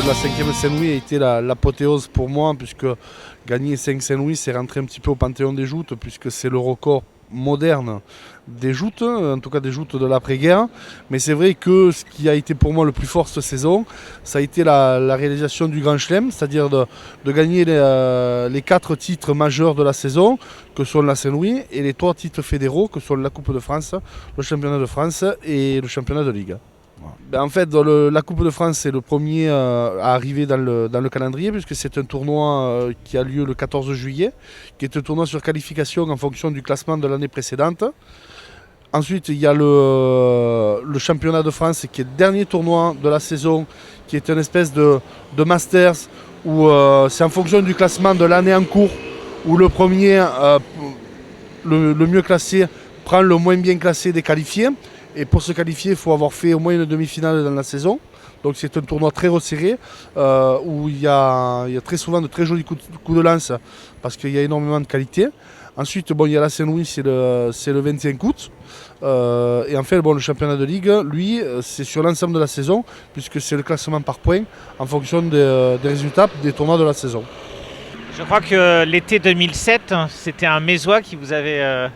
de la 5e Saint-Louis a été l'apothéose pour moi, puisque gagner 5 Saint-Louis, c'est rentrer un petit peu au panthéon des joutes, puisque c'est le record moderne des joutes, en tout cas des joutes de l'après-guerre. Mais c'est vrai que ce qui a été pour moi le plus fort cette saison, ça a été la réalisation du Grand Chelem, c'est-à-dire de gagner les 4 titres majeurs de la saison, que sont la Saint-Louis, et les 3 titres fédéraux, que sont la Coupe de France, le Championnat de France et le Championnat de Ligue. Ben en fait, la Coupe de France, c'est le premier à arriver dans le calendrier, puisque c'est un tournoi qui a lieu le 14 juillet, qui est un tournoi sur qualification en fonction du classement de l'année précédente. Ensuite, il y a le championnat de France, qui est le dernier tournoi de la saison, qui est une espèce de Masters, où c'est en fonction du classement de l'année en cours, où le premier, le mieux classé, prend le moins bien classé des qualifiés. Et pour se qualifier, il faut avoir fait au moins une demi-finale dans la saison. Donc c'est un tournoi très resserré, où il y a très souvent de très jolis coups de lance, parce qu'il y a énormément de qualité. Ensuite, il y a la Saint-Louis, c'est le 25 août. Et en fait, le championnat de Ligue, lui, c'est sur l'ensemble de la saison, puisque c'est le classement par points en fonction des résultats des tournois de la saison. Je crois que l'été 2007, c'était un Mésois qui vous avait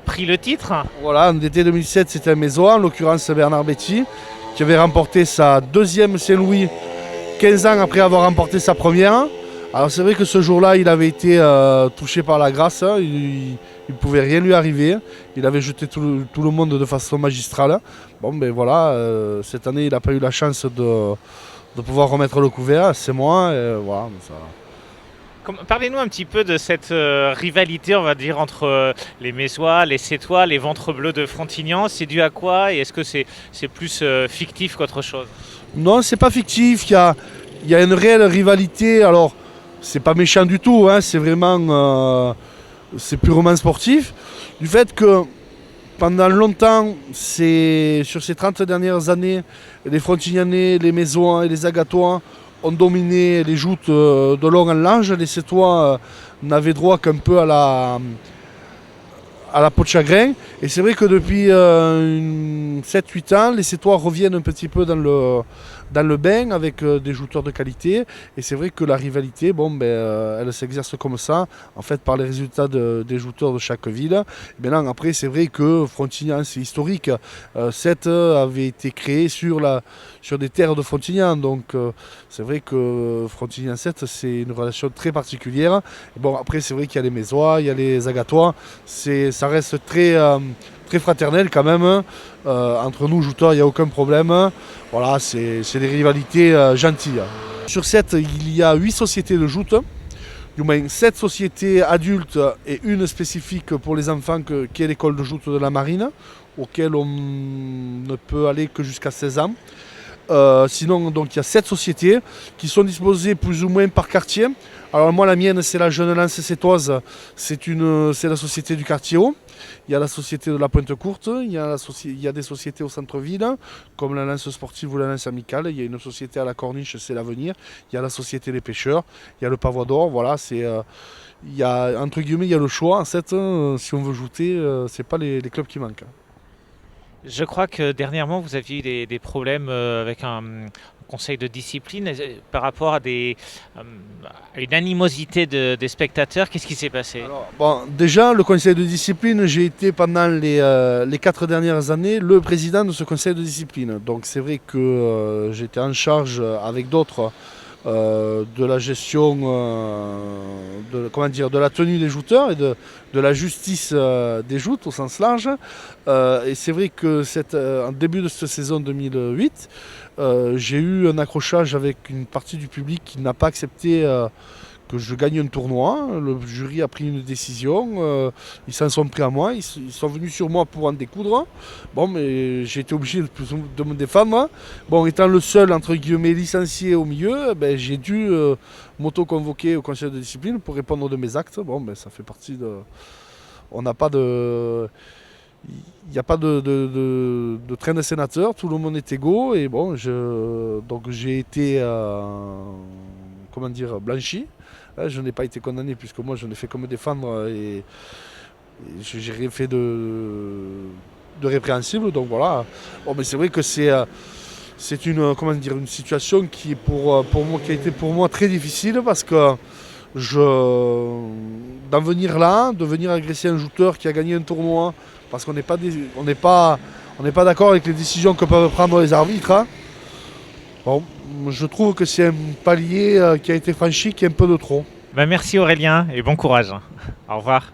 pris le titre. Voilà, en été 2007, c'était un Mésois, en l'occurrence Bernard Betty, qui avait remporté sa deuxième Saint-Louis 15 ans après avoir remporté sa première. Alors c'est vrai que ce jour-là, il avait été touché par la grâce, il ne pouvait rien lui arriver, il avait jeté tout le monde de façon magistrale. Bon ben voilà, cette année, il n'a pas eu la chance de pouvoir remettre le couvert, c'est moi, et voilà. Ça... Parlez-nous un petit peu de cette rivalité, on va dire, entre les Mésois, les Sétois, les Ventres Bleus de Frontignan. C'est dû à quoi et est-ce que c'est plus fictif qu'autre chose? Non, c'est pas fictif, il y a une réelle rivalité. Alors, c'est pas méchant du tout, hein, c'est vraiment... c'est purement sportif. Du fait que pendant longtemps, sur ces 30 dernières années, les Frontignanais, les Mésois et les Agatois ont dominé les joutes de long en large. Les Sétois n'avaient droit qu'un peu à la peau de chagrin. Et c'est vrai que depuis 7-8 ans, les Sétois reviennent un petit peu dans le bain avec des jouteurs de qualité. Et c'est vrai que la rivalité, elle s'exerce comme ça, en fait, par les résultats des jouteurs de chaque ville. Et maintenant, après, c'est vrai que Frontignan, c'est historique. Sète avait été créé sur des terres de Frontignan. Donc, c'est vrai que Frontignan-Sète, c'est une relation très particulière. Et bon, après, c'est vrai qu'il y a les Mésois, il y a les Agatois. Ça reste très fraternel quand même. Entre nous, jouteurs, il n'y a aucun problème. Voilà, c'est des rivalités gentilles. Sur 7, il y a 8 sociétés de joute. Du moins 7 sociétés adultes et une spécifique pour les enfants qui est l'école de joute de la Marine, auquel on ne peut aller que jusqu'à 16 ans. Sinon, donc, il y a 7 sociétés qui sont disposées plus ou moins par quartier. Alors moi, la mienne, c'est la Jeune Lance Sétoise, c'est la société du quartier haut. Il y a la société de la Pointe Courte, il y a des sociétés au centre-ville, comme la Lance Sportive ou la Lance Amicale. Il y a une société à la Corniche, c'est l'Avenir. Il y a la société des pêcheurs, il y a le Pavois d'Or. Voilà, il y a, entre guillemets, il y a le choix. En fait, si on veut jouter, c'est pas les clubs qui manquent. Je crois que dernièrement, vous aviez eu des problèmes avec un conseil de discipline par rapport à une animosité des spectateurs. Qu'est-ce qui s'est passé? Alors, déjà, le conseil de discipline, j'ai été pendant les 4 dernières années le président de ce conseil de discipline. Donc c'est vrai que j'étais en charge avec d'autres de la gestion, de la tenue des jouteurs et de la justice des joutes au sens large. Et c'est vrai que en début de cette saison 2008, j'ai eu un accrochage avec une partie du public qui n'a pas accepté que je gagne un tournoi. Le jury a pris une décision, ils s'en sont pris à moi, ils sont venus sur moi pour en découdre. Bon, mais j'ai été obligé de me défendre. Bon, étant le seul, entre guillemets, licencié au milieu, j'ai dû m'auto-convoquer au conseil de discipline pour répondre de mes actes. Bon, ça fait partie de... On n'a pas de... Il n'y a pas de train de sénateur, tout le monde est égaux. Et bon, donc j'ai été blanchi. Je n'ai pas été condamné puisque moi je n'ai fait que me défendre et j'ai rien fait de répréhensible. Donc voilà. Bon, mais c'est vrai que c'est une situation qui, qui a été pour moi très difficile parce que d'en venir là, de venir agresser un joueur qui a gagné un tournoi parce qu'on n'est pas d'accord avec les décisions que peuvent prendre les arbitres. Hein. Bon, je trouve que c'est un palier qui a été franchi qui est un peu de trop. Merci Aurélien et bon courage. Au revoir.